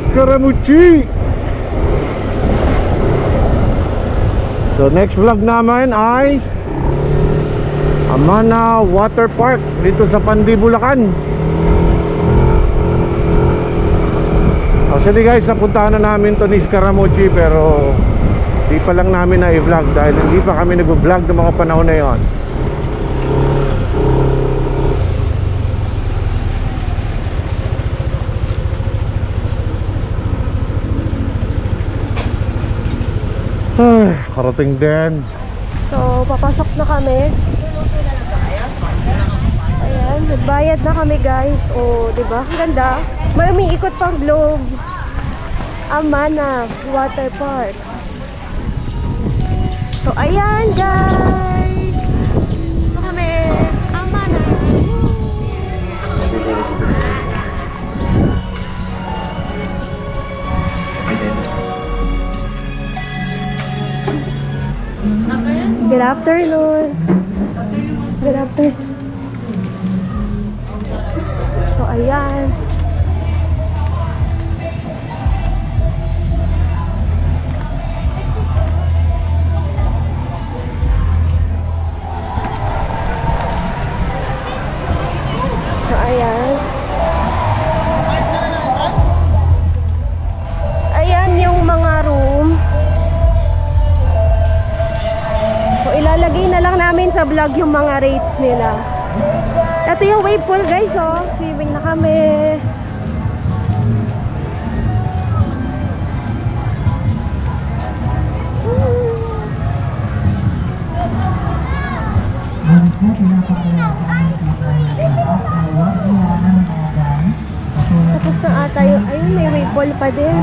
Scaramucci. So next vlog namin ay Amana Water Park dito sa Pandi, Bulacan. Actually guys, napuntahan na namin to ni Scaramucci, pero di pa lang namin na i-vlog dahil hindi pa kami nag-vlog ng mga panahon na yon. Ay, karating din. So, papasok na kami. Ayan, nagbayad na kami guys. O, diba? Ang ganda. May umiikot pang globe. Amana Water Park. So, ayan guys. Ito kami. Amana. Good afternoon. Good afternoon. So, ayan. So, ayan. Ayan yung mga room. So, ilalagay na lang namin sa vlog yung mga rates nila. Ito yung wave pool guys, oh. Swimming na kami. Tapos na ata yung, ayun, may wave pool pa din.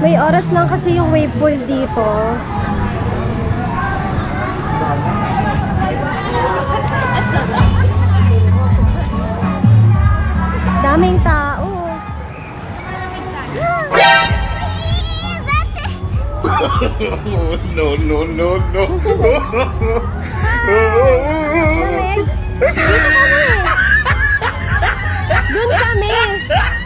May oras lang kasi yung wave pool dito. Daming tao. No, no, no, no. Dun kami.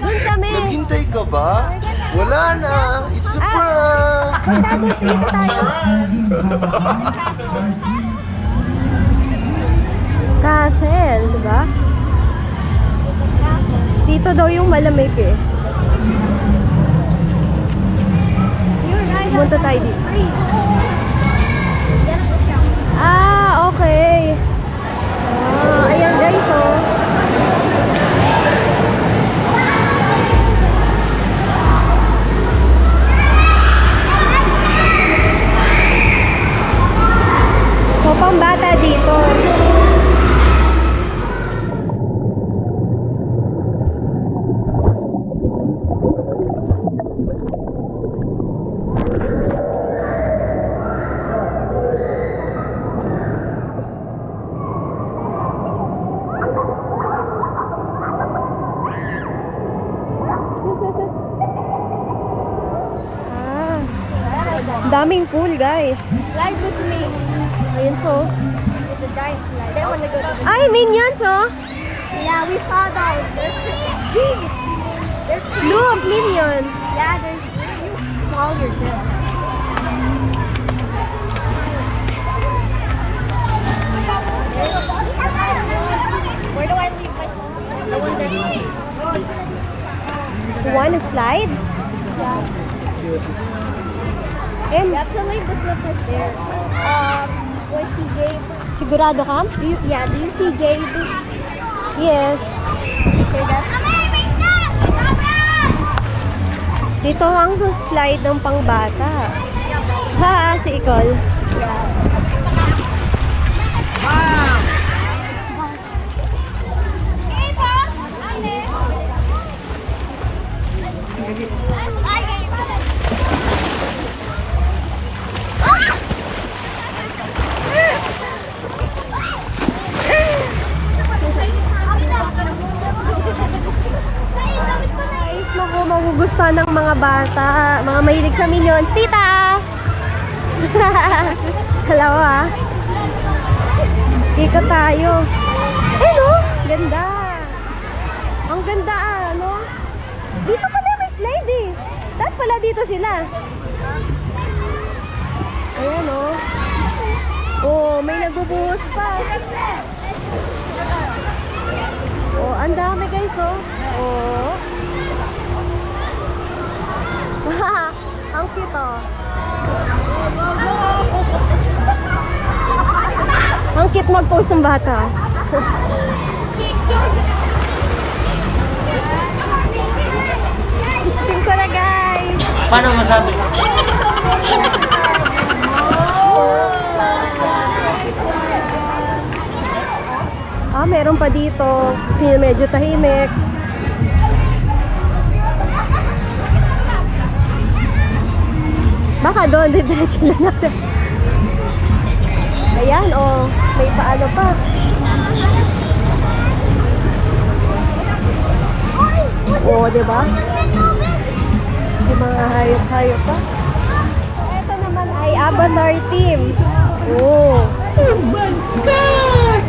Dun kami. Naghintay ka ba? Wala na. It's a prank. Dito tayo. Castle, diba? Dito daw yung malamig eh. Pumunta tayo dito. Ah, okay. Ah, ayan guys, oh. So, pambata dito. Daming pool, guys. Slide with me. Ayun po. It's a giant slide. I want to go to the... Ay, minions, oh. Yeah, we saw those. They're cute. They're cute. Look, minions. Yeah, they're cute. Smaller too. Where do I leave my phone? The one that One slide? Yeah. And, You have to leave the slippers there. Was he Gabe? sigurado ka? Do you see Gabe? Yes. Okay, that's... Dito ang slide ng pangbata. Ha, si Icol. Yeah. Guys, naku, magugustuhan ng mga bata. Mga mahilig sa minions. Tita! Hello, ah. Ikot tayo. Eh, no? Ganda. Ang ganda, ah, no? Dito pala may slide eh. Dapat pala dito sila. Ayan oh. Oh, may nagbubuhos pa. Oh, ang dami guys oh. Oh. Ang cute oh. Ang cute mag-post ng bata. Team ko na guys. Paano masabi? Ah, meron pa dito. Gusto nyo medyo tahimik. Baka doon, diretso lang natin. Ayan, oh. May paano pa. Oh, diba? May mga hayop-hayop pa. Ito naman ay Avatar Team. Oh. Oh my God!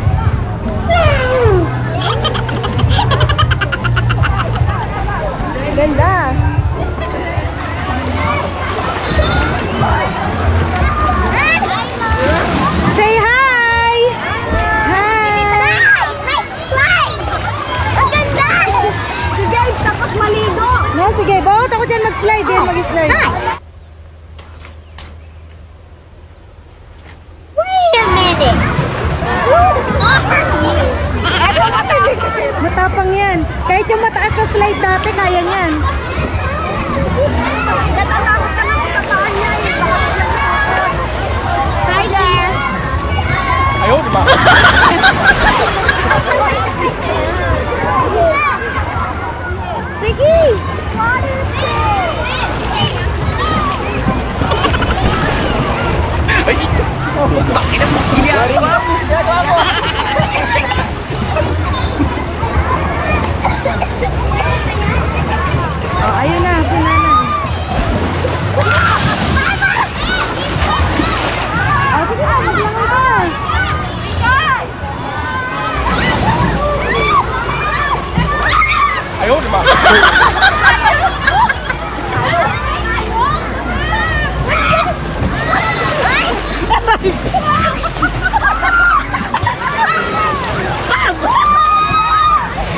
Ganda. Say hi! Hi! Ang ganda! Sige, takot maligo. No, sige. Bawat ako dyan mag-slide. Yan, mag-slide. Wait a minute. Who are you? Matapang yan. Kahit yung mataas na slide dati, kaya niyan. Natatakot ka lang sa paan niya. Hi there. Ayaw, di ba? Sige! Oh, ayun na, si Nanay. Oh, sige na, maglangoy ka. Ayaw, di ba?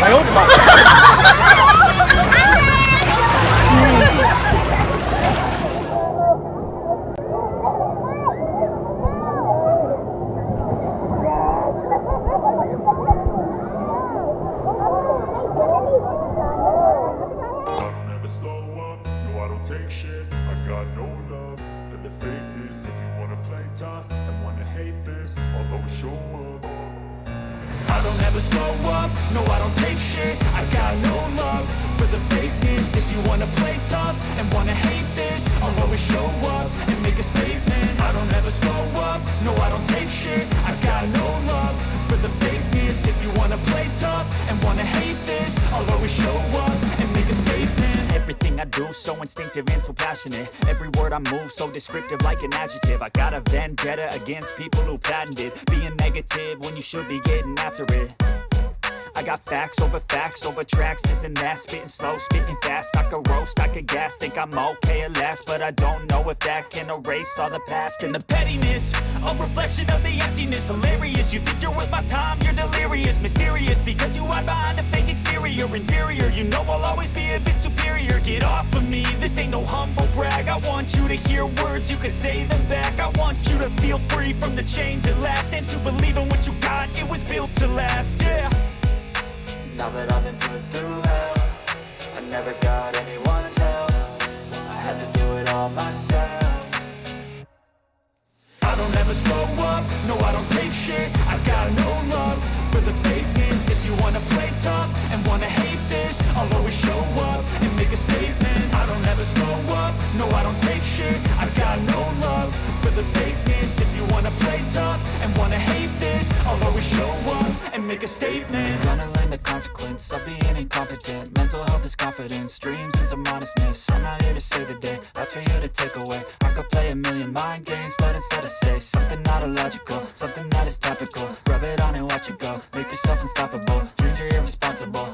Ayaw, di ba? Slow up, no I don't take shit. I got no love for the fakeness. If you wanna play tough and wanna hate this, I'll always show up. I don't ever slow up, no I don't take shit. I got no love for the fakeness. If you wanna play tough and wanna hate this, I'll always show up and make a statement. I don't ever slow up, no I don't take shit. I got no love for the fakeness. If you wanna play tough and wanna hate this, I'll always show up and make a statement. Everything I do so instinctive and so passionate. Every word I move so descriptive like an adjective. I got a vendetta against people who patented being negative when you should be getting after it. I got facts over tracks, this and that. Spitting slow, spitting fast. I could roast, I could gas. Think I'm okay at last, but I don't know if that can erase all the past. And the pettiness, a reflection of the emptiness. Hilarious, you think you're worth my time, you're delirious. Mysterious, because you hide behind a fake exterior. Inferior, you know I'll always be a bit superior. Get off of me, this ain't no humble brag. I want you to hear words, you can say them back. I want you to feel free from the chains at last, and to believe in what you got, it was built to last, yeah. Now that I've been put through hell, I never got anyone's help. I had to do it all myself. I don't ever slow up, no I don't take shit. I got no love for the fakeness. If you wanna play tough and wanna hate this, I'll always show up and make a statement. I don't ever slow up, no I don't take shit. I got no love for the fakeness. If you wanna play tough and wanna hate this, I'll always show up and make a statement. Gonna learn the consequence of being incompetent. Mental health is confidence, dreams and some modestness. I'm not here to save the day, that's for you to take away. I could play a million mind games, but instead I say something not illogical, something that is topical. Rub it on and watch it go, make yourself unstoppable. Dreams are irresponsible,